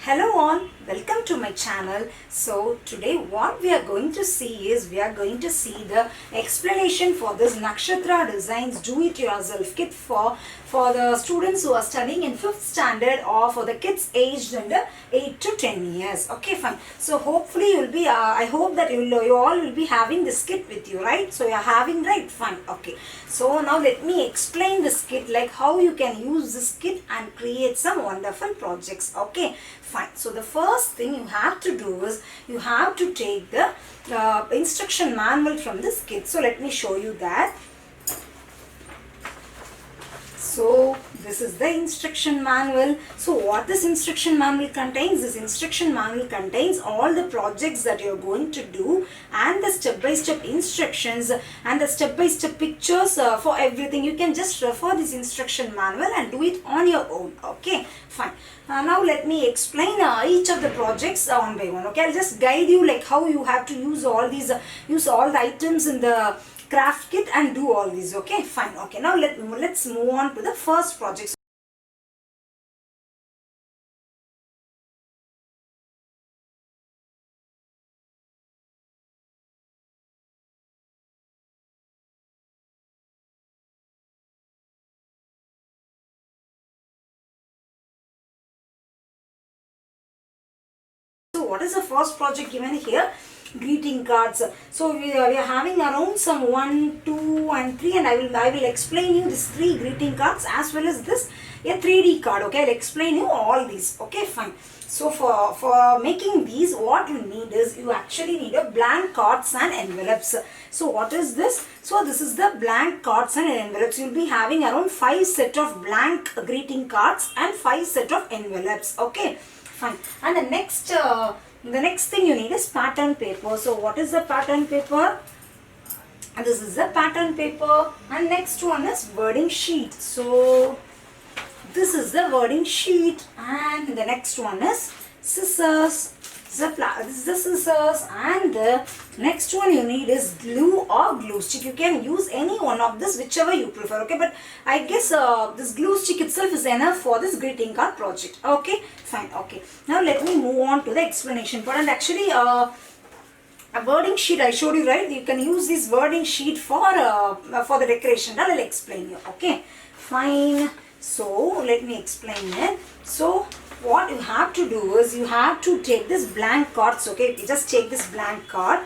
Hello all, welcome to my channel. So today what we are going to see is we are going to see the explanation for this Nakshathra Designz do-it-yourself kit for the students who are studying in 5th standard or for the kids aged under 8 to 10 years. Okay, fine. So hopefully you will be, I hope that you all will be having this kit with you, right? So you are having, right? Fine. Okay. So now let me explain this kit, like how you can use this kit and create some wonderful projects. Okay, fine. So the first thing you have to do is you have to take the instruction manual from this kit. So let me show you that. So this is the instruction manual. So what this instruction manual contains? This instruction manual contains all the projects that you are going to do and the step-by-step instructions and the step-by-step pictures for everything. You can just refer this instruction manual and do it on your own. Okay, fine. Now let me explain each of the projects one by one. Okay, I'll just guide you like how you have to use all these, use all the items in the craft kit and do all these. Okay, fine. Okay, now let's move on to the first project. So what is the first project given here? Greeting cards. So we are having around some 1, 2 and 3, and I will explain you these 3 greeting cards as well as this a 3D card. Okay, I'll explain you all these. Okay, fine. So for making these, what you need is you actually need a blank cards and envelopes. So what is this? So this is the blank cards and envelopes. You'll be having around 5 set of blank greeting cards and 5 set of envelopes. Okay, fine. And the next thing you need is pattern paper. So what is the pattern paper? This is the pattern paper, and next one is wording sheet. So this is the wording sheet, and the next one is scissors. This is the scissors, and the next one you need is glue or glue stick. You can use any one of this, whichever you prefer. Okay, but I guess this glue stick itself is enough for this greeting card project. Okay, fine. Okay, now let me move on to the explanation part. And actually a wording sheet I showed you, right? You can use this wording sheet for the decoration. Now I'll explain you. Okay, fine. So let me explain it. So what you have to do is you have to take this blank cards. Okay, you just take this blank card.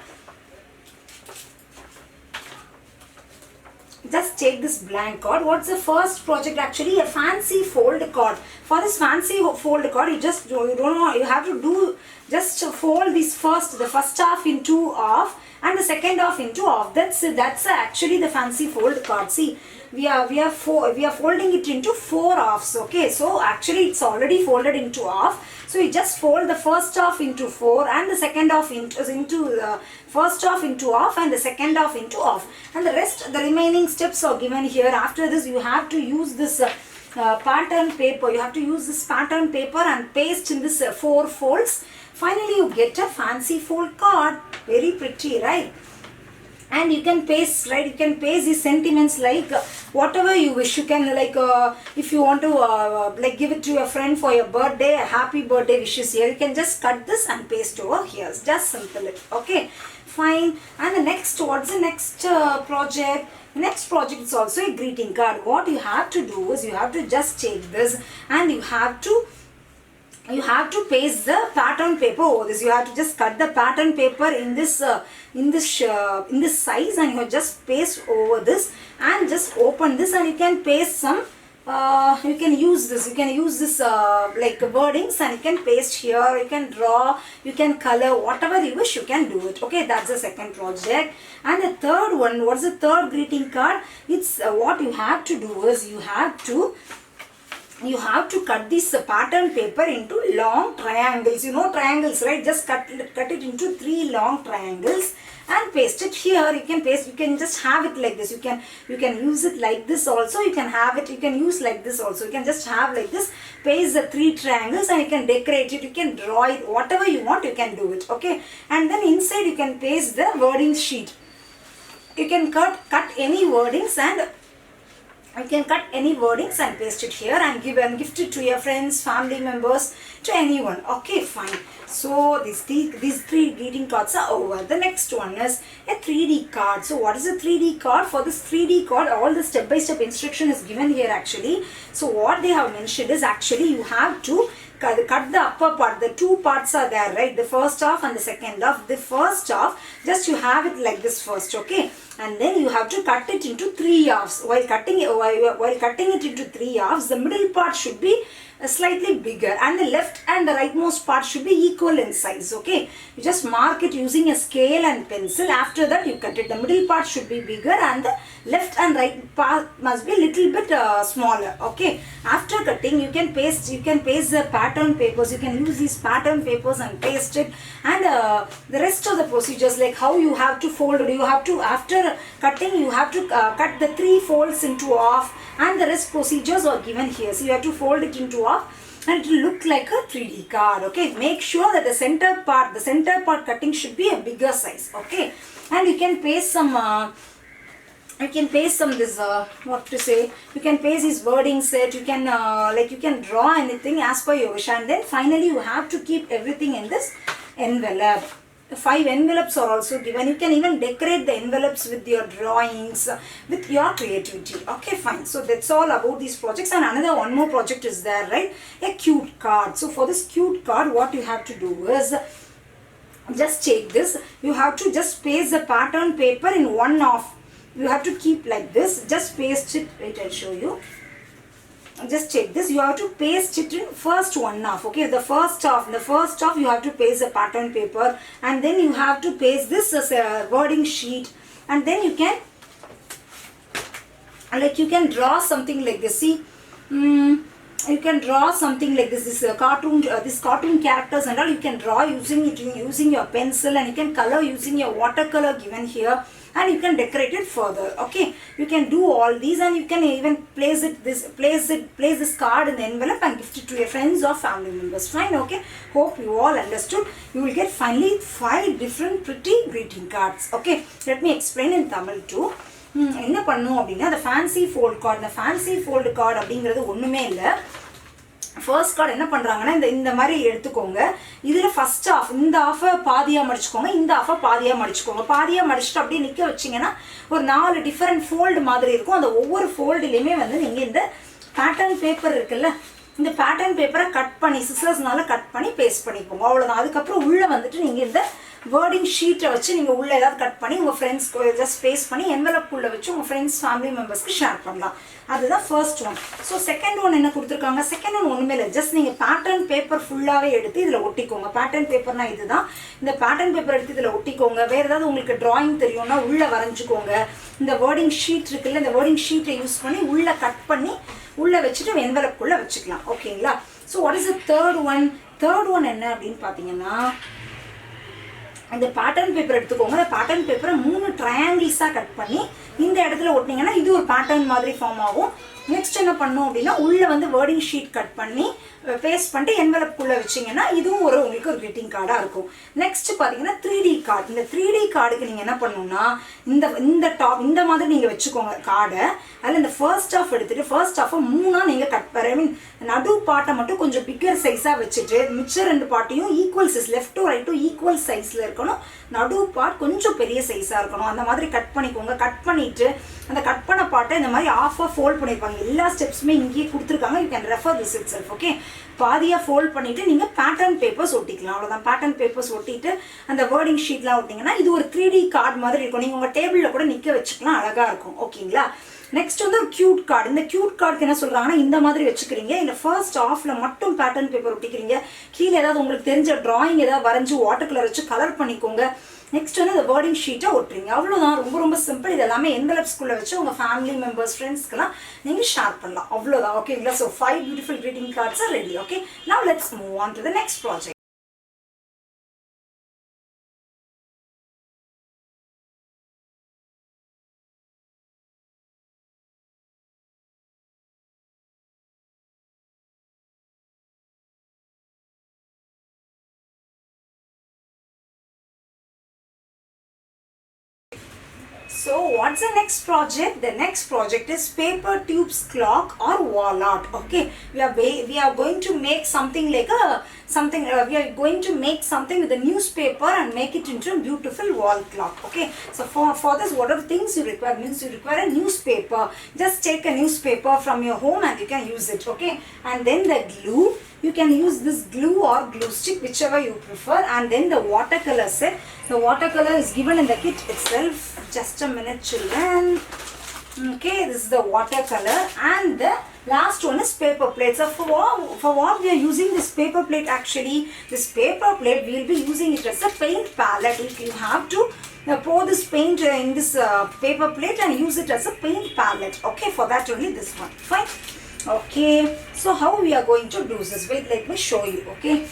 Just take this blank card. What's the first project? Actually a fancy fold card. For this fancy fold card, you don't know, you have to do just fold this the first half into half and the second half into half. That's actually the fancy fold card. See, we are folding it into 4 halves. Okay, so actually it's already folded into half. So you just fold the first half into 4 and the second half into first half into half and the second half into half, and the remaining steps are given here. After this you have to use this pattern paper. You have to use this pattern paper and paste in this 4 folds. Finally you get a fancy fold card. Very pretty, right? And you can paste, right? You can paste these sentiments like whatever you wish. You can like if you want to like give it to your friend for your birthday, a happy birthday wishes here. You can just cut this and paste over here. It's just simple. Okay, fine. And the next, what's the next project? Next project is also a greeting card. What you have to do is you have to just take this and you have to paste the pattern paper over this. You have to just cut the pattern paper in this size, and you just paste over this and just open this, and you can paste some you can use this like wordings, and you can paste here. You can draw, you can color, whatever you wish you can do it. Okay, that's the second project. And the third one, what's the third greeting card? It's what you have to do is you have to cut this pattern paper into long triangles. You know triangles, right? Just cut it into 3 long triangles and paste it here. You can just have it like this. You can use it like this also. You can use like this also. You can just have like this, paste the 3 triangles, and you can decorate it. You can draw it, whatever you want you can do it. Okay, and then inside you can paste the wording sheet. You can cut any wordings and You can cut any wordings and paste it here and give and gift it to your friends, family members, to anyone. Okay, fine. So these three greeting cards are over. The next one is a 3D card. So what is a 3D card? For this 3D card, all the step-by-step instruction is given here actually. So what they have mentioned is actually you have to cut the upper part. The two parts are there, right? The first half and the second half. The first half, just you have it like this first, okay? And then you have to cut it into 3 halves. While cutting it into 3 halves, the middle part should be slightly bigger and the left and the rightmost part should be equal in size. Okay, you just mark it using a scale and pencil. After that you cut it. The middle part should be bigger and the left and right part must be a little bit smaller. Okay, after cutting you can paste the pattern papers. You can use these pattern papers and paste it, and the rest of the procedures, like how you have to fold it. You have to, after cutting, you have to cut the 3 folds into half, and the rest procedures are given here. So you have to fold it into half and it will look like a 3D card. Okay, make sure that the center part cutting should be a bigger size. Okay, and you can paste some this what to say, you can paste this wording set. You can you can draw anything as per your wish, and then finally you have to keep everything in this envelope. 5 envelopes are also given. You can even decorate the envelopes with your drawings, with your creativity. Okay, fine. So that's all about these projects. And another one more project is there, right? A cute card. So for this cute card, what you have to do is just take this. You have to just paste the pattern paper in one half. You have to keep like this. Just paste it. Wait, I'll show you. Just check this. You have to paste it in first one half. Okay, the first half you have to paste the pattern paper, and then you have to paste this as a wording sheet, and then you can draw something like this. See, you can draw something like this. This cartoon characters and all. You can draw using your pencil, and you can color using your watercolor given here. And you can decorate it further. Okay, you can do all these, and you can even place this card in the envelope and gift it to your friends or family members. Fine. Okay, hope you all understood. You will get finally 5 different pretty greeting cards. Okay, let me explain in Tamil too. என்ன பண்ணும் அப்படின்னா, the fancy fold card. The fancy fold card அப்படிங்கிறது ஒண்ணுமே இல்லை. First card என்ன பண்ணுறாங்கன்னா, இந்த மாதிரி எடுத்துக்கோங்க. இதில் ஃபர்ஸ்ட் ஆஃப், இந்த ஆஃபை பாதியாக மடிச்சுக்கோங்க, இந்த ஆஃபை பாதியாக மடிச்சுக்கோங்க. பாதியாக மடிச்சுட்டு அப்படியே நிற்க வச்சிங்கன்னா ஒரு 4 டிஃப்ரெண்ட் ஃபோல்டு மாதிரி இருக்கும். அந்த ஒவ்வொரு ஃபோல்டுலேயுமே நீங்கள் இந்த பேட்டர்ன் பேப்பர் இருக்குல்ல, இந்த பேட்டர்ன் பேப்பரை கட் பண்ணி சிசர்ஸ்னால கட் பண்ணி பேஸ்ட் பண்ணிக்கோங்க. அவ்வளோதான். அதுக்கப்புறம் உள்ளே வந்துட்டு நீங்கள் இந்த வேர்டிங் ஷீட்டை வச்சு நீங்கள் உள்ளே ஏதாவது கட் பண்ணி உங்கள் ஃப்ரெண்ட்ஸ்க்கு ஜஸ்ட் பேஸ்ட் பண்ணி என்வலப்புள்ளே வச்சு உங்கள் ஃப்ரெண்ட்ஸ் ஃபேமிலி மெம்பர்ஸ்க்கு ஷேர் பண்ணலாம். அதுதான் first one. So second one என்ன கொடுத்துருக்காங்க? செகண்ட் ஒன் ஒன்றுமே இல்லை. ஜஸ்ட் நீங்கள் பேட்டர்ன் பேப்பர் ஃபுல்லாகவே எடுத்து இதில் ஒட்டிக்கோங்க. பேட்டர்ன் பேப்பர்னா இதுதான். இந்த பேட்டர்ன் பேப்பர் எடுத்து இதில் ஒட்டிக்கோங்க. வேறு ஏதாவது உங்களுக்கு ட்ராயிங் தெரியும்னா உள்ளே வரைஞ்சிக்கோங்க. இந்த வேர்டிங் ஷீட் இருக்குல்ல, இந்த வேர்டிங் ஷீட்டை யூஸ் பண்ணி உள்ளே கட் பண்ணி உள்ளே வச்சுட்டு என்வலப்புக்குள்ளே வச்சுக்கலாம். ஓகேங்களா? So what is the third one? Third one என்ன அப்படின்னு பார்த்தீங்கன்னா, இந்த பேட்டர்ன் பேப்பர் எடுத்துக்கோங்க. அந்த பேட்டர்ன் பேப்பரை 3 ட்ரையாங்கிள்ஸாக கட் பண்ணி இந்த இடத்துல ஒட்டினீங்கன்னா இது ஒரு பேட்டர்ன் மாதிரி ஃபார்ம் ஆகும். நெக்ஸ்ட் என்ன பண்ணோம் அப்படின்னா, உள்ளே வந்து வேர்டிங் ஷீட் கட் பண்ணி பேஸ்ட் பண்ணிட்டு என்வலப்புக்குள்ளே வச்சிங்கன்னா இதுவும் உங்களுக்கு ஒரு கிரீட்டிங் கார்டாக இருக்கும். நெக்ஸ்ட் பார்த்தீங்கன்னா 3D கார்டு. இந்த 3D கார்டுக்கு நீங்கள் என்ன பண்ணணும்னா, இந்த மாதிரி நீங்கள் வச்சுக்கோங்க கார்டை. அதில் இந்த ஃபர்ஸ்ட் ஆஃப் எடுத்துகிட்டு ஃபர்ஸ்ட் ஆஃபை 3ஆக நீங்கள் நடு பாட்டை மட்டும் கொஞ்சம் பிக்கர் சைஸாக வச்சுட்டு மிச்சம் 2 பாட்டையும் ஈக்குவல் சைஸ், லெஃப்ட் டு ரைட்டும் ஈக்குவல் சைஸில் இருக்கணும். நடு பார்ட் கொஞ்சம் பெரிய சைஸாக இருக்கணும். அந்த மாதிரி கட் பண்ணிக்கோங்க. கட் பண்ணிவிட்டு அந்த கட் பண்ண பாட்டை இந்த மாதிரி ஆஃபாக ஃபோல்ட் பண்ணியிருப்பாங்க. எல்லா ஸ்டெப்ஸுமே இங்கேயே கொடுத்துருக்காங்க. You can refer this it self. Okay, பாதியாக ஃபோல்ட் பண்ணிவிட்டு நீங்கள் பேட்டர்ன் பேப்பர்ஸ் ஒட்டிக்கலாம். அவ்வளோதான். பேட்டர்ன் பேப்பர்ஸ் ஒட்டிட்டு அந்த வேர்டிங் ஷீட்லாம் ஒட்டிங்கன்னா இது ஒரு 3D கார்டு மாதிரி இருக்கும். நீங்கள் உங்கள் டேபிளில் கூட நிற்க வச்சுக்கலாம். அழகாக இருக்கும். ஓகேங்களா? நெக்ஸ்ட் வந்து ஒரு கியூட் கார்டு. இந்த கியூட் கார்டுக்கு என்ன சொல்கிறாங்கன்னா, இந்த மாதிரி வச்சுக்கிறீங்க. இல்லை ஃபர்ஸ்ட் ஆஃபில் மட்டும் பேட்டர்ன் பேப்பர் ஒட்டிக்கிறீங்க. கீழே ஏதாவது உங்களுக்கு தெரிஞ்ச ட்ராயிங் ஏதாவது வரைஞ்சி வாட்டர் கலர் வச்சு கலர் பண்ணிக்கோங்க. நெக்ஸ்ட் வந்து இந்த வேர்டிங் ஷீட்டை ஒட்டுறீங்க. அவ்வளோதான். ரொம்ப ரொம்ப சிம்பிள். இது எல்லாமே என்வலப்ஸ்குள்ளே வச்சு உங்கள் ஃபேமிலி மெம்பர்ஸ் ஃப்ரெண்ட்ஸ்க்கெல்லாம் நீங்கள் ஷேர் பண்ணலாம். அவ்வளோதான். ஓகேங்களா? So 5 beautiful greeting cards are ready. Okay, now let's move on to the next project. So what's the next project? The next project is paper tubes clock or wall art. Okay, we are going to make something like we are going to make something with a newspaper and make it into a beautiful wall clock. Okay, so for this, what are the things you require? Means you require a newspaper. Just take a newspaper from your home and you can use it. Okay, and then the glue. You can use this glue or glue stick, whichever you prefer, and then the watercolor set. The watercolor is given in the kit itself. Just a minute, children. Okay, this is the watercolor, and the last one is paper plate. So for what we are using this paper plate? Actually, this paper plate we will be using it as a paint palette. If you have to pour this paint in this paper plate and use it as a paint palette. Okay, for that only this one. Fine. Okay, so how we are going to do this? Wait, let me show you. Okay,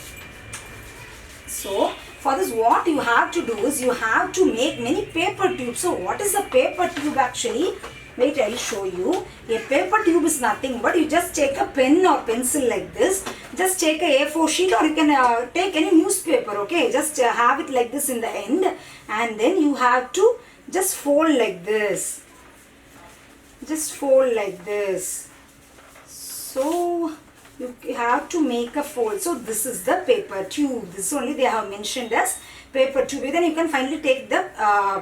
so for this, what you have to do is you have to make many paper tubes. So what is a paper tube actually? Wait, I will show you. A paper tube is nothing but you just take a pen or pencil like this. Just take a A4 sheet, or you can take any newspaper. Okay, just have it like this in the end, and then you have to just fold like this. Just fold like this. So you have to make a fold. So this is the paper tube. This only they have mentioned as paper tube. Then you can finally take the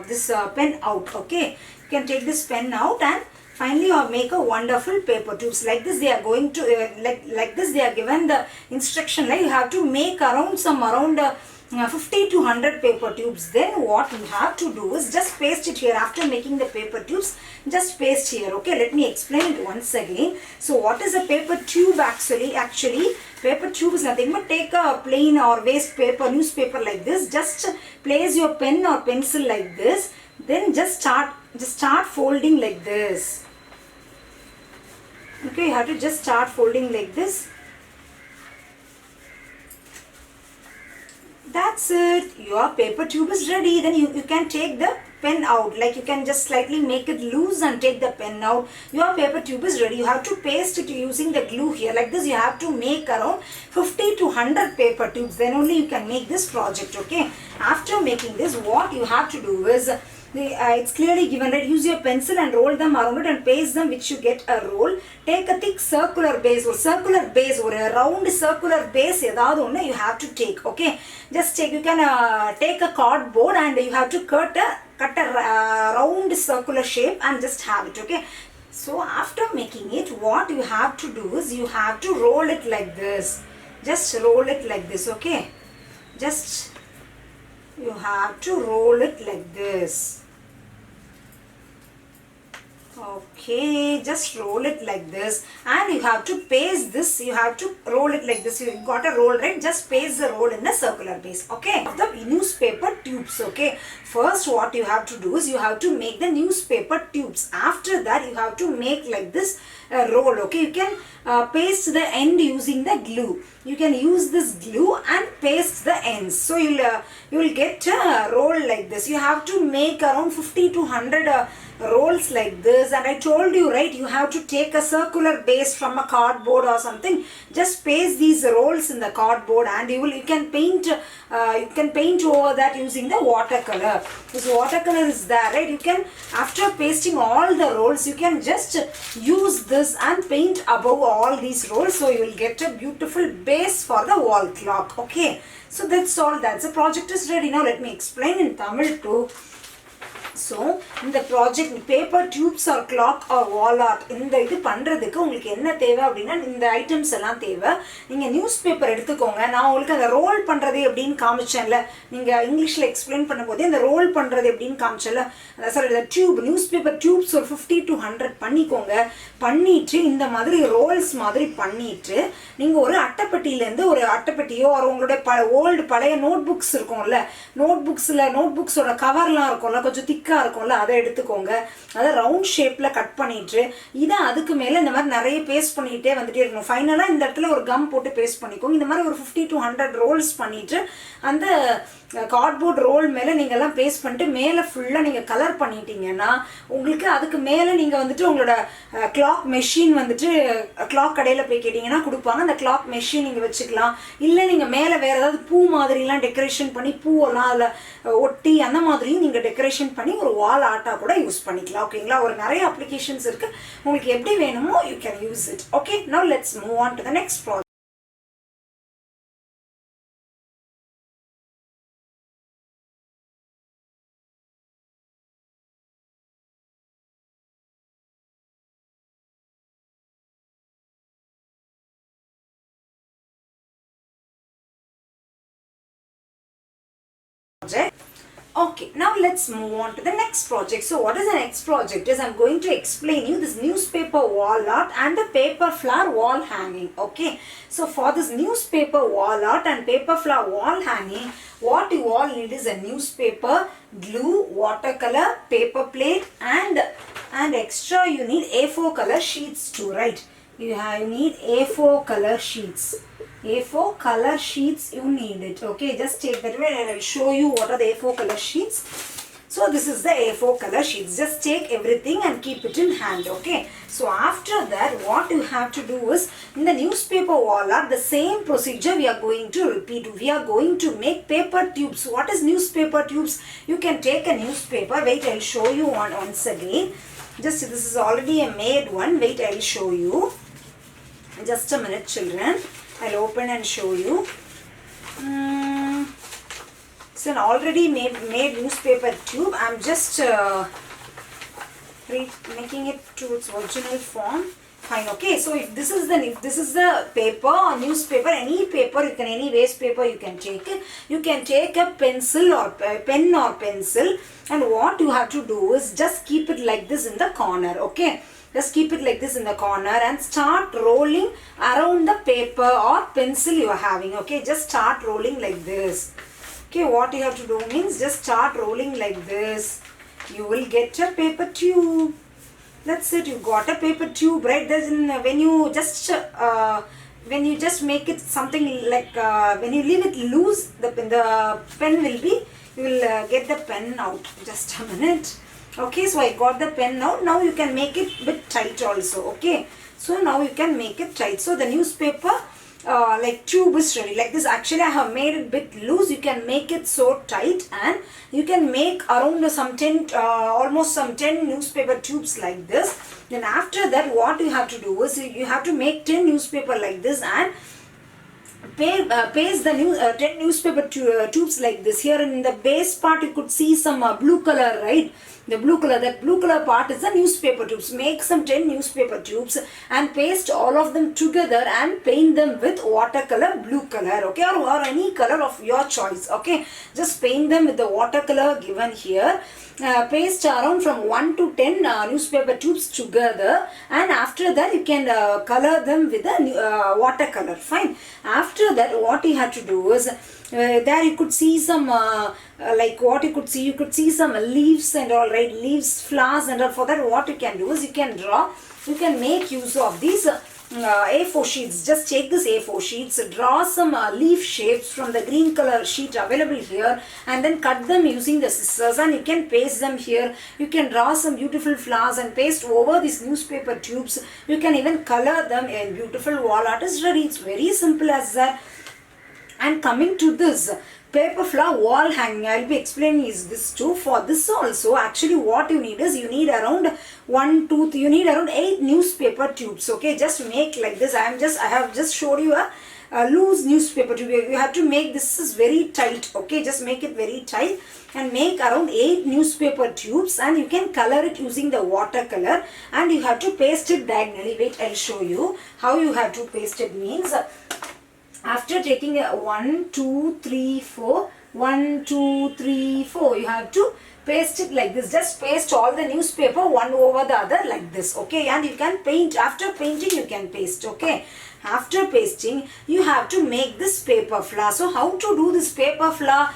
this pen out. Okay, you can take this pen out and finally you make a wonderful paper tubes. Like this they are going to like this they are given the instruction, like you have to make around 50 to 100 paper tubes. Then what you have to do is just paste it here. After making the paper tubes, just paste here. Okay, let me explain it once again. So what is a paper tube actually? Actually, paper tube is nothing but take a plain or waste paper, newspaper like this. Just place your pen or pencil like this. Then just start folding like this. Okay, you have to just start folding like this. That's it. Your paper tube is ready. Then you can take the pen out. Like you can just slightly make it loose and take the pen out. Your paper tube is ready. You have to paste it using the glue here. Like this you have to make around 50 to 100 paper tubes. Then only you can make this project. Okay. After making this, what you have to do is it's clearly given, right? Use your pencil and roll them around it and paste them, which you get a roll. Take a thick circular base or a round circular base you have to take. Okay, just take, you can take a cardboard and you have to cut a round circular shape and just have it. Okay, so after making it, what you have to do is you have to roll it like this. Just roll it like this. Okay, just you have to roll it like this. Okay, just roll it like this, and you have to paste this. You have to roll it like this. You got a roll, right? Just paste the roll in the circular base. Okay, the newspaper tubes. Okay, first what you have to do is you have to make the newspaper tubes. After that, you have to make like this roll. Okay, you can paste the end using the glue. You can use this glue and paste the ends. So you will get a roll like this. You have to make around 50 to 100 rolls like this. And I told you, right, you have to take a circular base from a cardboard or something. Just paste these rolls in the cardboard, and you can paint over that using the watercolor. This watercolor is there, right? You can, after pasting all the rolls, you can just use this and paint above all these rolls, so you will get a beautiful base for the wall clock. Okay, so that's all. That's the project is ready. Now let me explain in Tamil too. So in the project paper tubes or clock or wall art, இந்த இது பண்றதுக்கு உங்களுக்கு என்ன தேவை அப்படினா இந்த items எல்லாம் தேவை. நீங்க நியூஸ் பேப்பர் எடுத்துக்கோங்க. நான் உங்களுக்கு அந்த ரோல் பண்றது எப்படின்னு காமிச்சேன்ல, நீங்க இங்கிலீஷ்ல எக்ஸ்பிளைன் பண்ணும்போது அந்த ரோல் பண்றது எப்படின்னு காமிச்சல, சாரி இந்த டியூப் நியூஸ் பேப்பர் டியூப்ஸ் ஒரு 50 to 100 பண்ணிக்கோங்க. பண்ணிட்டு இந்த மாதிரி ரோல்ஸ் மாதிரி பண்ணிட்டு நீங்க ஒரு அட்டைப்பெட்டியில இருந்து ஒரு அட்டைப்பெட்டியோ உங்களுடைய ஓல்ட் பழைய நோட் புக்ஸ் இருக்கும்ல, நோட் புக்ஸோட கவர்லாம் இருக்கும்ல, கொஞ்சம் திக்கா இருக்கும்ல, அதை எடுத்துக்கோங்க. அதை ரவுண்ட் ஷேப்ல கட் பண்ணிட்டு இதை அதுக்கு மேல இந்த மாதிரி நிறைய பேஸ்ட் பண்ணிட்டே வந்துட்டே இருக்கணும். ஃபைனலா இந்த இடத்துல ஒரு கம் போட்டு பேஸ்ட் பண்ணிக்கோங்க. இந்த மாதிரி ஒரு 50 to 100 ரோல்ஸ் பண்ணிட்டு அந்த கார்ட்போர்ட் ரோல் மேலே நீங்கள்லாம் பேஸ்ட் பண்ணிட்டு மேலே ஃபுல்லாக நீங்கள் கலர் பண்ணிட்டீங்கன்னா உங்களுக்கு அதுக்கு மேலே நீங்கள் வந்துட்டு உங்களோட கிளாக் மெஷின் வந்துட்டு கிளாக் கடையில் போய் கேட்டிங்கன்னா கொடுப்பாங்க. அந்த கிளாக் மெஷின் நீங்கள் வச்சுக்கலாம். இல்லை நீங்கள் மேலே வேறு ஏதாவது பூ மாதிரிலாம் டெக்கரேஷன் பண்ணி பூவெல்லாம் அதில் ஒட்டி அந்த மாதிரியும் நீங்கள் டெக்கரேஷன் பண்ணி ஒரு வால் ஆர்ட்டாக கூட யூஸ் பண்ணிக்கலாம் ஓகேங்களா. ஒரு நிறைய அப்ளிகேஷன்ஸ் இருக்குது, உங்களுக்கு எப்படி வேணுமோ you can use it. Okay, now let's move on to the next project. Okay, now let's move on to the next project. So what is the next project is I'm going to explain you this newspaper wall art and the paper flower wall hanging. Okay, so for this newspaper wall art and paper flower wall hanging, what you all need is a newspaper, glue, watercolor, paper plate, and extra you need A4 color sheets too, right? You need A4 color sheets. A4 color sheets you need it. Okay, just take that away and I will show you what are the A4 color sheets. So this is the A4 color sheets. Just take everything and keep it in hand. Okay, so after that what you have to do is in the newspaper wall art the same procedure we are going to repeat. We are going to make paper tubes. What is newspaper tubes? You can take a newspaper. Wait, I will show you once again. Just this is already a made one. Wait, I will show you. Just a minute, children. I'll open and show you. It's an already made newspaper tube. I'm just making it to its original form. Fine. Okay, so if this is the paper or newspaper, any paper you can, any waste paper you can take it. You can take a pencil or pen or pencil, and what you have to do is just keep it like this in the corner. Okay, just keep it like this in the corner and start rolling around the paper or pencil you are having. Okay, just start rolling like this. Okay, what you have to do means just start rolling like this. You will get a paper tube. That's it, you got a paper tube, right? When you just make it something like when you leave it loose, the pen will be, you will get the pen out. Just a minute. Okay, so I got the pen now. Now you can make it bit tight also. Okay, so now you can make it tight. So the newspaper like tube is ready. Like this, actually I have made it bit loose. You can make it so tight, and you can make around some 10 almost some 10 newspaper tubes like this. Then after that what you have to do is you have to make 10 newspaper like this and paste the 10 newspaper tubes like this. Here in the base part you could see some blue color, right? The blue color, that blue color part is the newspaper tubes. Make some 10 newspaper tubes and paste all of them together and paint them with watercolor blue color. Okay, or any color of your choice. Okay, just paint them with the watercolor given here. Paste around from 1 to 10 newspaper tubes together, and after that you can color them with the watercolor. Fine. After that what you have to do is there you could see some like what you could see some leaves and all, right? Leaves, flowers and all. For that what you can do is you can draw, you can make use of these A4 sheets. Just take this A4 sheets, draw some leaf shapes from the green color sheet available here, and then cut them using the scissors, and you can paste them here. You can draw some beautiful flowers and paste over these newspaper tubes. You can even color them, and beautiful wall art is ready. It's very simple as that. And coming to this paper flower wall hanging, I will be explaining is this too. For this also, actually what you need is you need around 8 newspaper tubes. Okay, just make like this. I have just showed you a loose newspaper tube. You have to make this is very tight. Okay, just make it very tight and make around 8 newspaper tubes, and you can color it using the watercolor, and you have to paste it diagonally. Wait, I'll show you how you have to paste it. Means after taking a 1 2 3 4 1 2 3 4, you have to paste it like this. Just paste all the newspaper one over the other like this. Okay, and you can paint. After painting you can paste. Okay, after pasting you have to make this paper flower. So how to do this paper flower?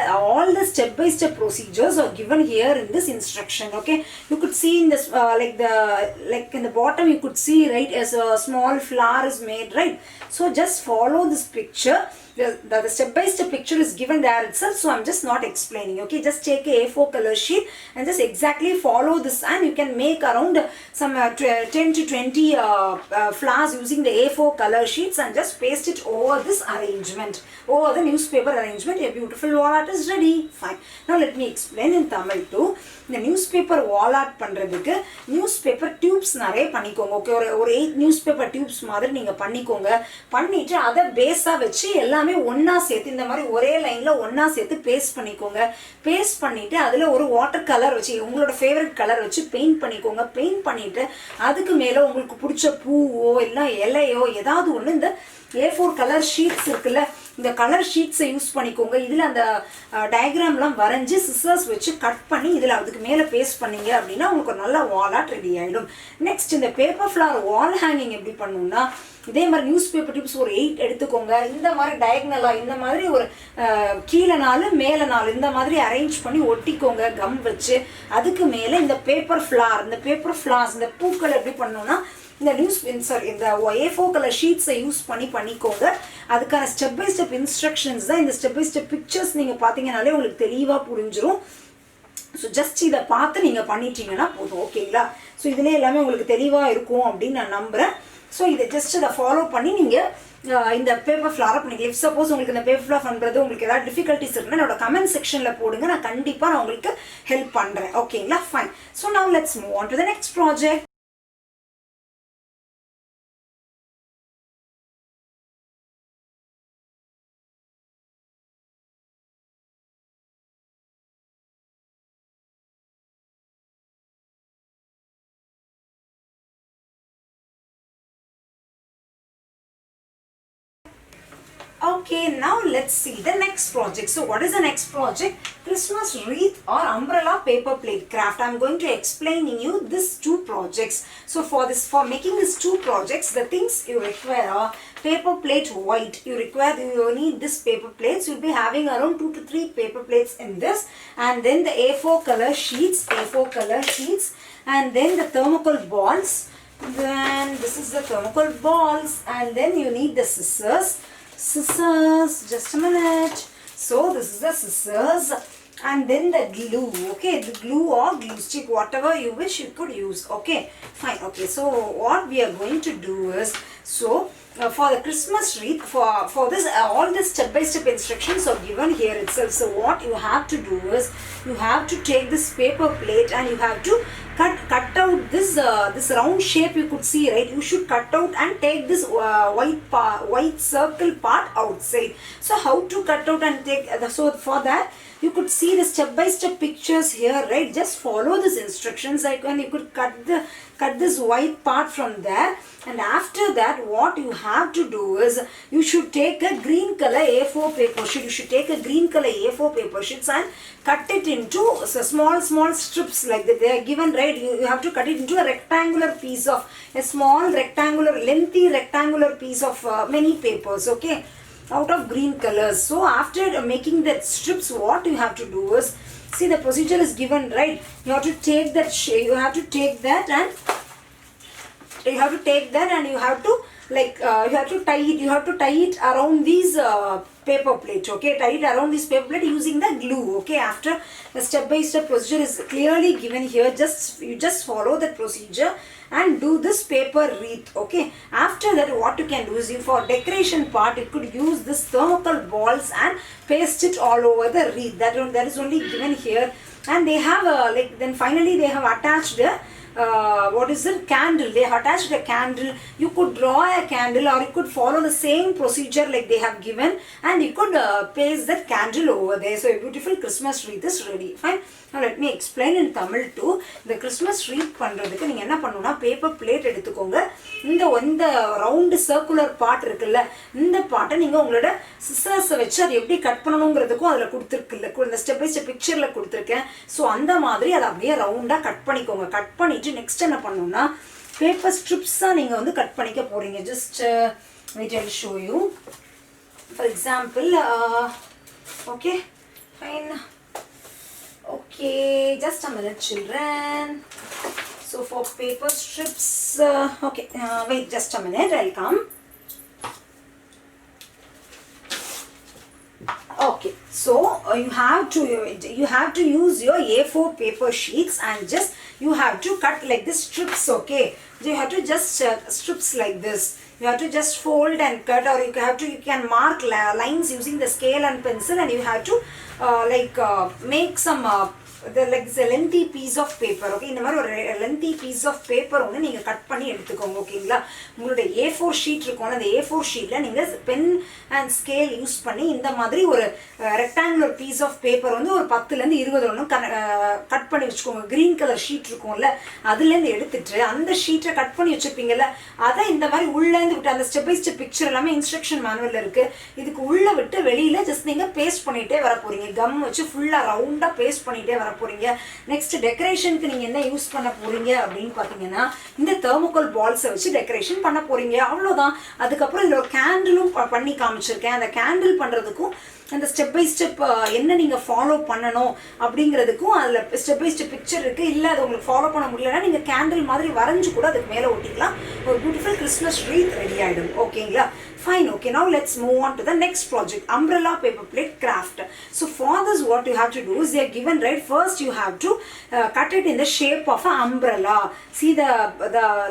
All the step by step procedures are given here in this instruction. Okay, you could see in this like in the bottom you could see, right, as a small flower is made, right? So just follow this picture. The step by step picture is given there itself, so I'm just not explaining. Okay, just take a A4 color sheet and just exactly follow this, and you can make around some 10 to 20 flowers using the A4 color sheets, and just paste it over this arrangement, over the newspaper arrangement. A beautiful wall art is ready. Fine. Now let me explain in Tamil too. இந்த news paper Wall art பண்ணுறதுக்கு news paper tubes நிறைய பண்ணிக்கோங்க. Okay, ஒரு 8 news paper tubes மாதிரி நீங்கள் பண்ணிக்கோங்க. பண்ணிவிட்டு அதை பேஸாக வச்சு எல்லாமே ஒன்றா சேர்த்து இந்த மாதிரி ஒரே லைனில் ஒன்றா சேர்த்து பேஸ்ட் பண்ணிக்கோங்க. பேஸ்ட் பண்ணிவிட்டு அதில் ஒரு வாட்டர் கலர் வச்சு உங்களோட ஃபேவரட் கலர் வச்சு பெயிண்ட் பண்ணிக்கோங்க. பெயிண்ட் பண்ணிவிட்டு அதுக்கு மேலே உங்களுக்கு பிடிச்ச பூவோ இல்லை இலையோ ஏதாவது ஒன்று இந்த A4 கலர் ஷீட்ஸ் இருக்குல்ல, இந்த கலர் ஷீட்ஸை யூஸ் பண்ணிக்கோங்க. இதில் அந்த டயக்ராம்லாம் வரைஞ்சி சிசர்ஸ் வச்சு கட் பண்ணி இதில் அதுக்கு மேலே பேஸ்ட் பண்ணீங்க அப்படின்னா உங்களுக்கு ஒரு நல்ல வால் ஆர்ட் ரெடி ஆகிடும். நெக்ஸ்ட் இந்த பேப்பர் ஃப்ளவர் வால் ஹேங்கிங் எப்படி பண்ணணும்னா இதே மாதிரி நியூஸ் பேப்பர் டிப்ஸ் ஒரு 8 எடுத்துக்கோங்க. இந்த மாதிரி டயக்னலாக இந்த மாதிரி ஒரு கீழே 4 மேலே 4 இந்த மாதிரி அரேஞ்ச் பண்ணி ஒட்டிக்கோங்க கம் வச்சு. அதுக்கு மேலே இந்த பேப்பர் ஃப்ளார்ஸ் இந்த பூக்கள் எப்படி பண்ணணும்னா இந்த இந்த A4 கலர் ஷீட்ஸை யூஸ் பண்ணிக்கோங்க. அதுக்கான ஸ்டெப் பை ஸ்டெப் இன்ஸ்ட்ரக்ஷன்ஸ் தான். இந்த ஸ்டெப் பை ஸ்டெப் பிக்சர்ஸ் நீங்கள் பார்த்தீங்கன்னாலே உங்களுக்கு தெளிவாக புரிஞ்சிடும். ஸோ ஜஸ்ட் இதை பார்த்து நீங்கள் பண்ணிட்டீங்கன்னா போதும். ஓகேங்களா? ஸோ இதிலே எல்லாமே உங்களுக்கு தெளிவாக இருக்கும் அப்படின்னு நான் நம்புகிறேன். ஸோ இதை ஜஸ்ட் இதை ஃபாலோ பண்ணி நீங்கள் இந்த பேப்பர் ஃப்ளாரை பண்ணிக்கலாம். இஃப் சப்போஸ் உங்களுக்கு இந்த பேப்பர் ஃப்ளார் பண்ணுறது உங்களுக்கு ஏதாவது டிஃபிகல்ட்டிஸ் இருக்குன்னா என்னோட கமெண்ட் செக்ஷனில் போடுங்க. நான் கண்டிப்பாக உங்களுக்கு ஹெல்ப் பண்ணுறேன். ஓகேங்களா? Fine. So now let's move on to the next project. Okay, now let's see the next project. So what is the next project? Christmas wreath or umbrella paper plate craft. I'm going to explain you these 2 projects. So for making these 2 projects, the things you require are paper plate white. You need this paper plates. You'll be having around 2 to 3 paper plates in this, and then the A4 color sheets, and then the thermocol balls. Then this is the thermocol balls, and then you need the scissors, just a minute. So this is the scissors, and then the glue. Okay, the glue or glue stick, whatever you wish you could use. Okay, fine. Okay, so what we are going to do is, for the Christmas wreath, for this all the step by step instructions are given here itself. So what you have to do is you have to take this paper plate and you have to cut out this round shape you could see, right? You should cut out and take this white circle part outside. So how to cut out and take so for that you could see the step by step pictures here, right? Just follow these instructions. And you could cut this white part from there, and after that what you have to do is you should take a green color A4 paper sheet. You should take a green color A4 paper sheets and cut it into small strips like that. They are given, right? You have to cut it into a rectangular piece of a small lengthy rectangular piece of many papers. Okay, out of green colors. So after making that strips, what you have to do is, see, the procedure is given, right? You have to take that you have to take that and you have to tie it around these paper plate. Okay, tie it around this paper plate using the glue. Okay, after the step by step procedure is clearly given here, you just follow that procedure and do this paper wreath. Okay, after that what you can do is, for decoration part you could use this thermocol balls and paste it all over the wreath. That is only given here. And they have then finally they have attached candle. They have attached a candle. You could draw a candle or you could follow the same procedure like they have given, and you could paste that candle over there. So a beautiful Christmas wreath is ready. Fine. Now let me explain in Tamil too. The Christmas wreath பண்றதுக்கு நீங்க என்ன பண்ணனும்னா paper plate எடுத்துக்கோங்க. இந்த round circular part இருக்குல்ல, இந்த பார்ட்டை நீங்க உங்களோட சிசர்ஸ் வச்சு அதை எப்படி கட் பண்ணணும்ங்கிறதுக்கும் அதில் கொடுத்துருக்குல்ல, இந்த ஸ்டெப் பை ஸ்டெப் பிக்சரில் கொடுத்துருக்கேன். ஸோ அந்த மாதிரி அதை அப்படியே ரவுண்டாக கட் பண்ணிக்கோங்க. கட் பண்ணிட்டு நெக்ஸ்ட் என்ன பண்ணணும்னா பேப்பர் ஸ்ட்ரிப்ஸாக நீங்கள் வந்து கட் பண்ணிக்க போகிறீங்க. Just wait, I will show you. For example, okay fine. Okay, just a minute children. So for paper strips, okay, wait just a minute, I'll come. Okay, so you have to use your A4 paper sheets and just you have to cut like this strips. Okay, you have to just strips like this. You have to just fold and cut, or you can mark lines using the scale and pencil, and you have to make some like this a lengthy piece of paper. Okay, இந்த மாதிரி ஒரு lengthy piece of paper ஒன்று நீங்கள் cut பண்ணி எடுத்துக்கோங்க. ஓகேங்களா, உங்களுடைய A4 sheet இருக்கும், அந்த A4 ஷீட்டில் நீங்கள் பென் அண்ட் ஸ்கேல் யூஸ் பண்ணி இந்த மாதிரி ஒரு ரெக்டாங்குலர் பீஸ் ஆஃப் பேப்பர் வந்து ஒரு 10லேருந்து 20 ஒன்று கட் பண்ணி வச்சுக்கோங்க. க்ரீன் கலர் ஷீட் இருக்கும்ல, அதுலேருந்து எடுத்துட்டு அந்த ஷீட்டை கட் பண்ணி வச்சுருப்பீங்கல்ல, அதை இந்த மாதிரி உள்ளேருந்து விட்டு அந்த ஸ்டெப் பை ஸ்டெப் பிக்சர் எல்லாமே இன்ஸ்ட்ரக்ஷன் மேனுவலில் இருக்குது, இதுக்கு உள்ளே விட்டு வெளியில் ஜஸ்ட் நீங்கள் பேஸ்ட் பண்ணிகிட்டே வர போகிறீங்க. கம் வச்சு ஃபுல்லாக ரவுண்டாக பேஸ்ட் பண்ணிகிட்டே வர போகிறீங்க. நெக்ஸ்ட் டெக்கரேஷனுக்கு நீங்கள் என்ன யூஸ் பண்ண போகிறீங்க அப்படின்னு பார்த்தீங்கன்னா இந்த தெர்மோகோல் பால்ஸை வச்சு டெக்கரேஷன் பண்ண போகிறீங்க. அவ்வளோதான். அதுக்கப்புறம் இதில் ஒரு கேண்டிலும் பண்ணி காமிச்சிருக்கேன். அந்த கேண்டில் பண்ணுறதுக்கும் அந்த ஸ்டெப் பை ஸ்டெப் என்ன நீங்கள் ஃபாலோ பண்ணணும் அப்படிங்கிறதுக்கும் அதில் ஸ்டெப் பை ஸ்டெப் பிக்சர் இருக்குது. இல்லை அது உங்களுக்கு ஃபாலோ பண்ண முடியலன்னா நீங்கள் கேண்டில் மாதிரி வரைஞ்சி கூட அதுக்கு மேலே ஒட்டிக்கலாம். ஒரு பியூட்டிஃபுல் கிறிஸ்மஸ் ட்ரீ ரெடி ஆகிடும். ஓகேங்களா, fine. Okay, now let's move on to the next project, umbrella paper plate craft. So for this what you have to do is they are given, right, first you have to cut it in the shape of an umbrella. See the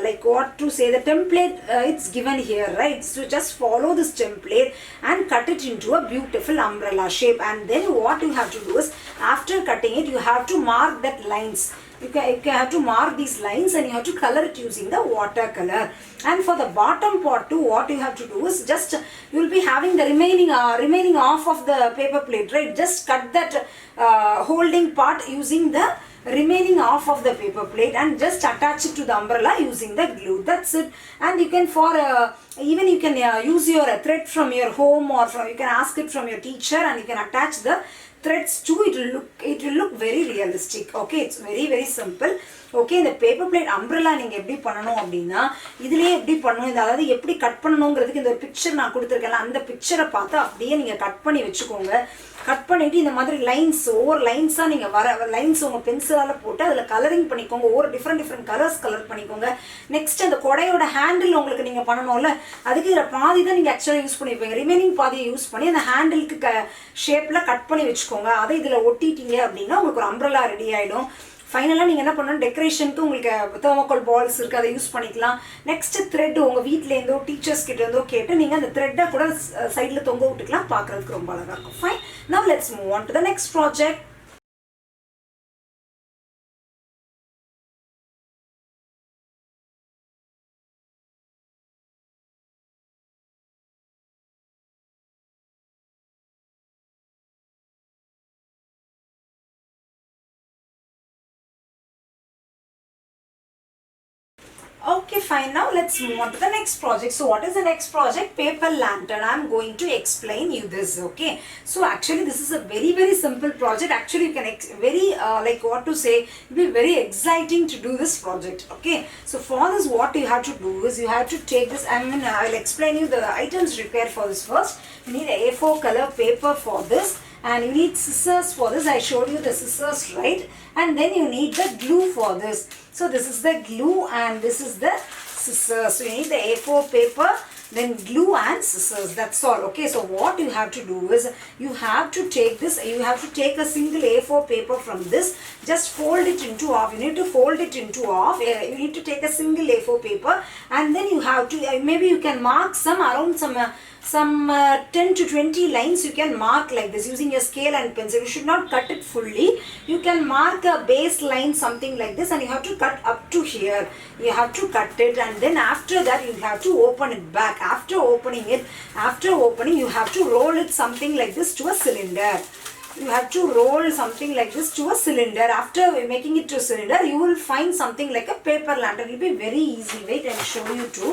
like what to say, the template it's given here, right? So just follow this template and cut it into a beautiful umbrella shape, and then what you have to do is after cutting it you have to mark that lines. You have to mark these lines and you have to color it using the watercolor. And for the bottom part too, what you have to do is just you will be having the remaining half of the paper plate, right? Just cut that holding part using the remaining half of the paper plate and just attach it to the umbrella using the glue. That's it. And you can even you can use your thread from your home, or you can ask it from your teacher, and you can attach the threads too. It will look very realistic. Okay, it's very very simple. Okay, இந்த paper plate umbrella நீங்கள் எப்படி பண்ணணும் அப்படின்னா இதுலேயே எப்படி பண்ணணும், இந்த அதாவது எப்படி கட் பண்ணணுங்கிறதுக்கு இந்த ஒரு பிக்சர் நான் கொடுத்துருக்கேன்ல, அந்த பிக்சரை பார்த்து அப்படியே நீங்கள் கட் பண்ணி வச்சுக்கோங்க. கட் பண்ணிவிட்டு இந்த மாதிரி லைன்ஸ் ஒவ்வொரு லைன்ஸாக நீங்கள் லைன்ஸ் உங்கள் பென்சிலால் போட்டு அதில் கலரிங் பண்ணிக்கோங்க. ஒவ்வொரு டிஃப்ரெண்ட் கலர்ஸ் கலர் பண்ணிக்கோங்க. நெக்ஸ்ட் அந்த கொடையோட ஹேண்டில் உங்களுக்கு நீங்கள் பண்ணணும்ல, அதுக்கு இதில் பாதி தான் நீங்கள் ஆக்சுவலாக யூஸ் பண்ணியிருப்பீங்க. ரிமைனிங் பாதியை யூஸ் பண்ணி அந்த ஹேண்டிலுக்கு ஷேப்பில் கட் பண்ணி வச்சுக்கோங்க. அதை இதில் ஒட்டிட்டீங்க அப்படின்னா உங்களுக்கு ஒரு அம்ப்ரெல்லா ரெடி ஆகிடும். ஃபைனலாக நீங்கள் என்ன பண்ணணும், டெக்கரேஷனுக்கு உங்களுக்கு தெர்மோகோல் பால்ஸ் இருக்குது, அதை யூஸ் பண்ணிக்கலாம். நெக்ஸ்ட் த்ரெட் உங்கள் வீட்டிலேருந்தோ டீச்சர்ஸ் கிட்டேருந்தோ கேட்டு நீங்கள் அந்த த்ரெட்டை கூட சைடில் தொங்க விட்டுக்கலாம். பார்க்குறதுக்கு ரொம்ப அழகாக இருக்கும். Fine, now let's move on to the next project. Okay, fine. Now let's move on to the next project. So what is the next project? Paper lantern. I'm going to explain you this. Okay, so actually this is a very very simple project. Actually you can very like what to say, it'll be very exciting to do this project. Okay, so for this what you have to do is you have to take this. I'll explain you the items required for this. First you need a A4 color paper for this, and you need scissors for this. I showed you the scissors, right? And then you need the glue for this. So this is the glue and this is the scissors. So you need the A4 paper, then glue and scissors. That's all. Okay, so what you have to do is you have to take this, you have to take a single A4 paper from this, just fold it into half. You need to fold it into half. You need to take a single A4 paper, and then you have to maybe you can mark some around some 10 to 20 lines. You can mark like this using your scale and pencil. You should not cut it fully. You can mark a base line something like this, and you have to cut up to here. You have to cut it, and then after that you have to open it back. After opening you have to roll it something like this to a cylinder. You have to roll something like this to a cylinder. After making it to a cylinder, you will find something like a paper lantern. It will be very easy. Wait, I will show you too.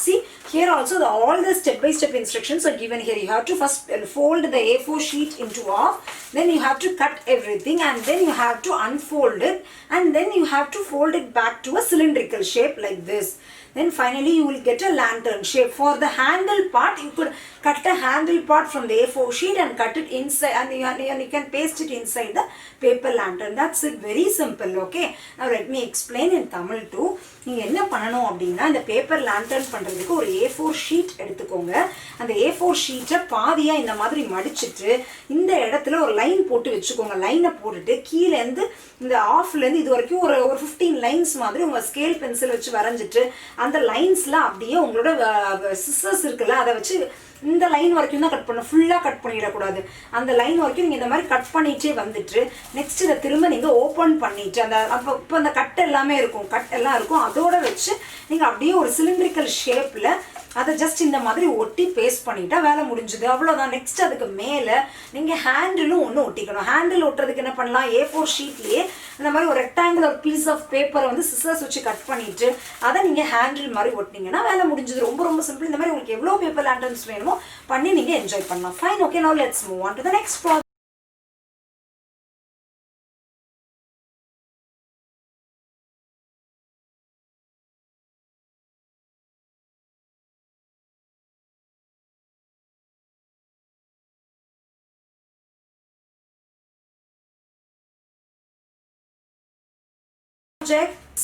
See, here also all the step-by-step instructions are given here. You have to first fold the A4 sheet into half. Then you have to cut everything, and then you have to unfold it, and then you have to fold it back to a cylindrical shape like this. Then finally you will get a lantern shape. For the handle part, you could cut a handle part from the A4 sheet and cut it inside, and you can paste it inside the paper lantern. That's it. Very simple. Okay, now let me explain in Tamil too. நீங்கள் என்ன பண்ணணும் அப்படின்னா இந்த paper lantern பண்ணுறதுக்கு ஒரு A4 sheet எடுத்துக்கோங்க. அந்த A4 ஷீட்டை பாதியாக இந்த மாதிரி மடிச்சுட்டு இந்த இடத்துல ஒரு லைன் போட்டு வச்சுக்கோங்க. லைனை போட்டுட்டு கீழேருந்து இந்த ஆஃப்லேருந்து இது வரைக்கும் ஒரு 15 லைன்ஸ் மாதிரி உங்கள் ஸ்கேல் பென்சில் வச்சு வரைஞ்சிட்டு அந்த லைன்ஸ்லாம் அப்படியே உங்களோட சிசர்ஸ் இருக்குல்ல அதை வச்சு இந்த லைன் வரைக்கும் தான் கட் பண்ணணும், ஃபுல்லாக கட் பண்ணிடக்கூடாது. அந்த லைன் வரைக்கும் நீங்கள் இந்த மாதிரி கட் பண்ணிகிட்டே வந்துட்டு நெக்ஸ்ட் இதை திரும்ப நீங்கள் ஓப்பன் பண்ணிவிட்டு அந்த அப்போ இப்போ அந்த கட் எல்லாமே இருக்கும், கட் எல்லாம் இருக்கும், அதோட வச்சு நீங்கள் அப்படியே ஒரு சிலிண்ட்ரிக்கல் ஷேப்பில் அதை ஜஸ்ட் இந்த மாதிரி ஒட்டி பேஸ்ட் பண்ணிட்டா வேலை முடிஞ்சுது, அவ்வளோதான். நெக்ஸ்ட் அதுக்கு மேலே நீங்கள் ஹேண்டிலும் ஒன்று ஒட்டிக்கணும். ஹேண்டில் ஒட்டுறதுக்கு என்ன பண்ணலாம், A4 ஷீட்லேயே இந்த மாதிரி ஒரு ரெக்டாங்குலர் பீஸ் ஆஃப் பேப்பரை வந்து சிசர்ஸ் வச்சு கட் பண்ணிவிட்டு அதை நீங்கள் ஹேண்டில் மாதிரி ஒட்டினீங்கன்னா வேலை முடிஞ்சுது. ரொம்ப ரொம்ப சிம்பிள். இந்த மாதிரி உங்களுக்கு எவ்வளோ பேப்பர் லேண்டர்ன்ஸ் வேணுமோ பண்ணி நீங்கள் என்ஜாய் பண்ணலாம். Fine, okay, now let's move on to the next project.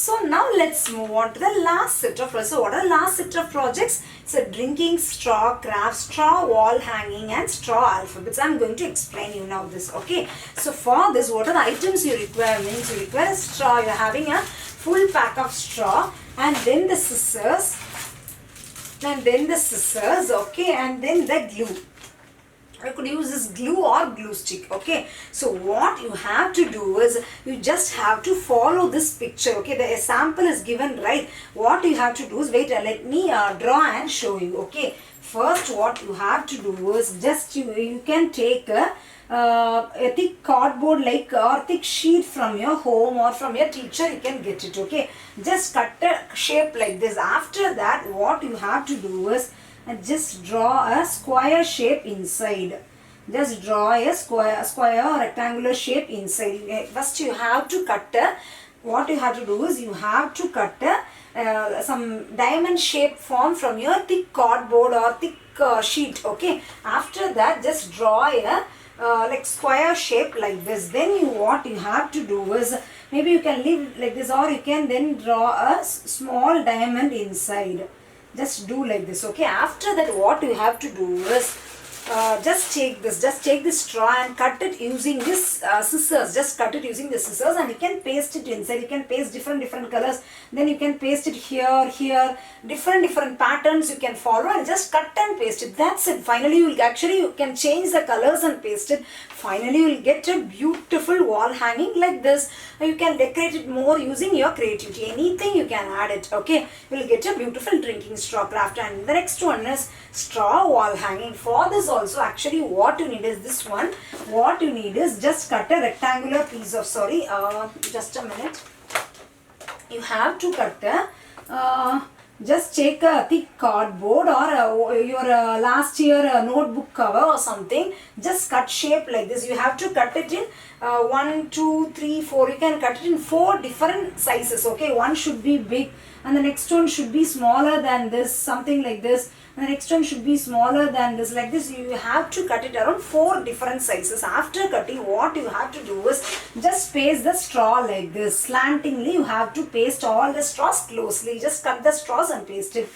So now let's move on to the last set of projects. So what are the last set of projects? It's a drinking straw, craft, straw wall hanging and straw alphabets. I'm going to explain you now this. Okay. So for this, what are the items you require? Means you require a straw. You're having a full pack of straw and then the scissors. Okay, and then the glue. I could use this glue or glue stick. Okay, so what you have to do is you just have to follow this picture. Okay, the sample is given, right? What you have to do is wait, let me draw and show you. Okay, first what you have to do is just you can take a thick cardboard like or thick sheet from your home or from your teacher, you can get it. Okay, just cut a shape like this. After that what you have to do is and just draw a square shape inside. Just draw a square or rectangular shape inside. First you have to cut what you have to do is you have to cut some diamond shape form from your thick cardboard or thick sheet. Okay, after that just draw a like square shape like this. Then what you have to do is maybe you can leave like this or you can then draw a small diamond inside. Just do like this. Okay, after that what you have to do is just take this straw and cut it using this scissors. Just cut it using the scissors and you can paste it inside. You can paste different colors, then you can paste it here, different patterns you can follow and just cut and paste it. That's it. Finally you can change the colors and paste it. Finally you will get a beautiful wall hanging like this. You can decorate it more using your creativity. Anything you can add it. Okay, you will get a beautiful drinking straw craft. And the next one is straw wall hanging. For this also actually what you need is this one. What you need is just cut a rectangular piece of just a minute. You have to cut just take a thick cardboard or your last year notebook cover or something. Just cut shape like this. You have to cut it in 1, 2, 3, 4. You can cut it in 4 different sizes. Okay, one should be big and the next one should be smaller than this, something like this. And the next one should be smaller than this, like this. You have to cut it around 4 different sizes. After cutting, what you have to do is just paste the straw like this. Slantingly, you have to paste all the straws closely. Just cut the straws and paste it.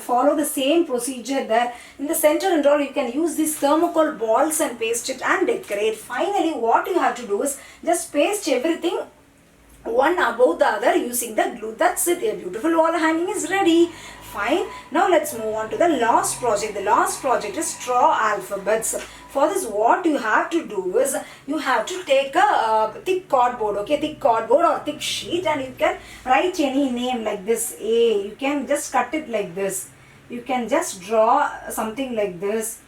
Follow the same procedure there. In the center and all, you can use these thermocol balls and paste it and decorate. Finally, what you have to do is just paste everything one above the other using the glue. That's it. A beautiful wall hanging is ready. Fine. Now let's move on to the last project. The last project is straw alphabets. For this what you have to do is you have to take a thick cardboard. Okay, thick cardboard or thick sheet and you can write any name like this. A. You can just cut it like this. You can just draw something like this.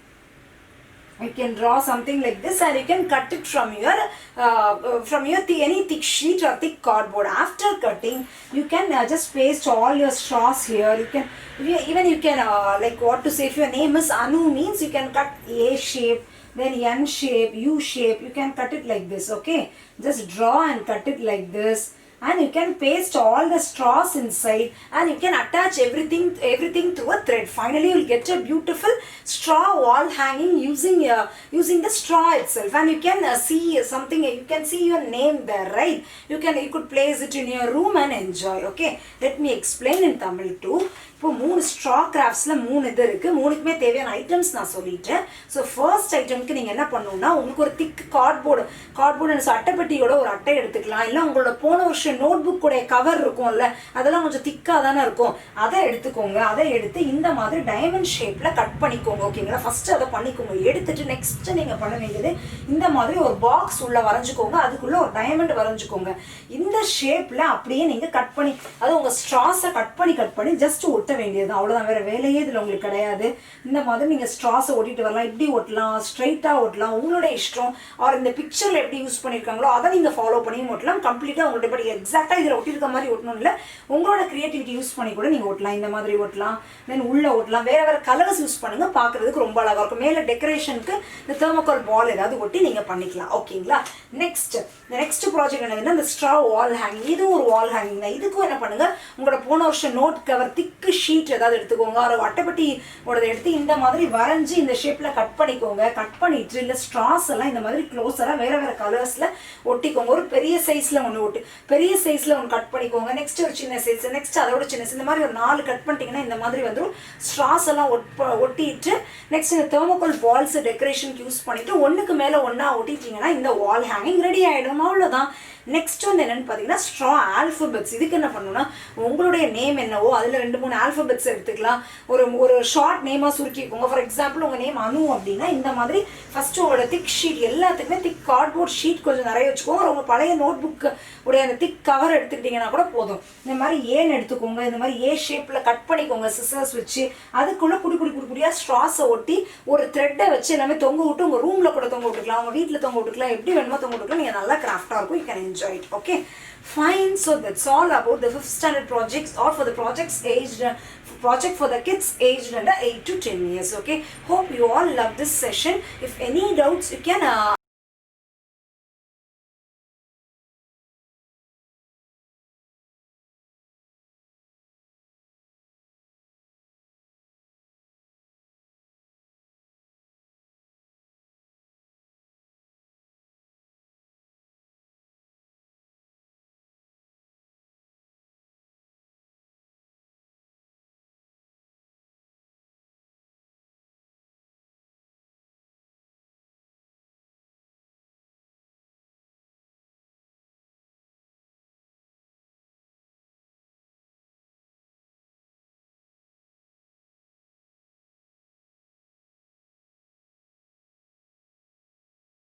You can draw something like this and you can cut it from your any thick sheet or thick cardboard. After cutting, you can just paste all your straws here. You can you can like what to say, if your name is Anu means you can cut A shape, then N shape, U shape. You can cut it like this. Okay, just draw and cut it like this. And you can paste all the straws inside and you can attach everything through a thread. Finally, you will get a beautiful straw wall hanging using the straw itself, and you can see something, you can see your name there, right? You could place it in your room and enjoy. Okay, let me explain in Tamil too. இப்போ 3 straw craftsல 3 இது இருக்கு. மூணுக்குமே தேவையான items நான் சொல்லிட்டேன். So first ஐட்டம்க்கு நீங்கள் என்ன பண்ணணும்னா, உங்களுக்கு ஒரு திக் கார்ட்போர்டு அட்டைப்பெட்டியோட ஒரு அட்டை எடுத்துக்கலாம். இல்லை உங்களோட போன வருஷம் நோட் புக்கோடைய கவர் இருக்கும்ல, அதெல்லாம் கொஞ்சம் திக்காக தானே இருக்கும், அதை எடுத்துக்கோங்க. அதை எடுத்து இந்த மாதிரி டைமண்ட் ஷேப்பில் கட் பண்ணிக்கோங்க. ஓகேங்களா, ஃபஸ்ட்டு அதை பண்ணிக்கோங்க. எடுத்துட்டு நெக்ஸ்ட்டு நீங்கள் பண்ண வேண்டியது, இந்த மாதிரி ஒரு பாக்ஸ் உள்ள வரைஞ்சிக்கோங்க. அதுக்குள்ளே ஒரு டைமண்ட் வரைஞ்சிக்கோங்க. இந்த ஷேப்பில் அப்படியே நீங்கள் கட் பண்ணி, அது உங்கள் ஸ்ட்ராஸை கட் பண்ணி ஜஸ்ட் ஒட்ட வேண்டியது, அவ்வளோதான். வேறு வேலையே இதில் உங்களுக்கு கிடையாது. இந்த மாதிரி நீங்கள் ஸ்ட்ராஸை ஒட்டிட்டு வரலாம். இப்படி ஒட்டலாம், ஸ்ட்ரைட்டாக ஒட்டலாம், உங்களோட இஷ்டம். ஆர் இந்த பிக்சரில் எப்படி யூஸ் பண்ணியிருக்காங்களோ அதை நீங்கள் ஃபாலோ பண்ணி ஒட்டலாம். கம்ப்ளீட்டாக உங்கள்கிட்ட படி எக்ஸாக்டாக இதில் ஒட்டியிருக்க மாதிரி ஒட்டணும் இல்லை, உங்களோட க்ரியேட்டிவிட்டி யூஸ் பண்ணி கூட நீங்கள் ஒட்டலாம். இந்த மாதிரி ஒட்டலாம், தென் உள்ளே ஒட்டலாம். வேறு கலர்ஸ் யூஸ் பண்ணுங்கள், பார்க்குறதுக்கு ரொம்ப அழகாக இருக்கும். மேலே டெக்கரேஷனுக்கு இந்த தெர்மோகால் பால் ஏதாவது ஒட்டி நீங்கள் பண்ணிக்கலாம். ஓகேங்களா, நெக்ஸ்ட் ப்ராஜெக்ட் என்னதுன்னா, இந்த ஸ்ட்ரா வால் ஹேங்கிங். இதுவும் ஒரு வால் ஹேங்கிங் தான். இதுக்கும் என்ன பண்ணுங்கள், உங்களோட போன வருஷம் நோட் கவர் திக்கு ஷீட் ஏதாவது எடுத்துக்கோங்க. ஒரு அட்டைப்பட்டி உடதை எடுத்து இந்த மாதிரி வரைஞ்சி இந்த ஷேப்பில் கட் பண்ணிக்கோங்க. கட் பண்ணிட்டு இல்லை ஸ்ட்ராஸ் எல்லாம் இந்த மாதிரி க்ளோஸராக வேறு கலர்ஸில் ஒட்டிக்கோங்க. ஒரு பெரிய சைஸில் ஒன்று கட் பண்ணிக்கோங்க. நெக்ஸ்ட் ஒரு சின்ன சைஸ், நெக்ஸ்ட் அதோட சின்ன சைஸ், இந்த மாதிரி ஒரு 4 கட் பண்ணிட்டீங்கன்னா இந்த மாதிரி வந்து ஸ்ட்ராஸ் எல்லாம் ஒட்டிட்டு நெக்ஸ்ட் இந்த தெர்மோகால் பால்ஸ் டெக்கரேஷனுக்கு யூஸ் பண்ணிட்டு ஒன்றுக்கு மேலே ஒன்றா ஒட்டிட்டீங்கன்னா இந்த வால் ஹேங்கிங் ரெடி ஆகிடும். அவ்வளோதான். நெக்ஸ்ட் வந்து என்னென்னு பார்த்தீங்கன்னா, ஸ்ட்ரா ஆல்ஃபபெட்ஸ். இதுக்கு என்ன பண்ணணும்னா, உங்களுடைய நேம் என்னவோ அதில் 2-3 ஆல்ஃபபெட்ஸ் எடுத்துக்கலாம். ஒரு ஷார்ட் நேமாக சுருக்கிக்கோங்க. ஃபார் எக்ஸாம்பிள் உங்கள் நேம் அனு அப்படின்னா இந்த மாதிரி ஃபஸ்ட்டு உங்களோட திக் ஷீட், எல்லாத்துக்குமே திக் கார்ட்போர்ட் ஷீட் கொஞ்சம் நிறைய வச்சுக்கோங்க. உங்கள் பழைய நோட் புக்கு உடைய அந்த திக் கவர் எடுத்துக்கிட்டிங்கன்னா கூட போதும். இந்த மாதிரி ஏன்னு எடுத்துக்கோங்க. இந்த மாதிரி ஏ ஷேப்பில் கட் பண்ணிக்கோங்க சிசர்ஸ் வச்சு. அதுக்குள்ளே குடியாக ஸ்ட்ராஸை ஒட்டி ஒரு த்ரெட்டை வச்சு எல்லாமே தொங்க விட்டு உங்கள் ரூமில் கூட தொங்க விட்டுக்கலாம், உங்கள் வீட்டில் தொங்க விட்டுக்கலாம், எப்படி வேணுமோ தொங்க விட்டுக்கலாம். நீங்கள் நல்லா கிராஃப்டாக இருக்கும். You can enjoy it. Okay, fine. So that's all about the 5th standard projects, or for the project for the kids aged under 8 to 10 years. Okay, hope you all love this session. If any doubts, you can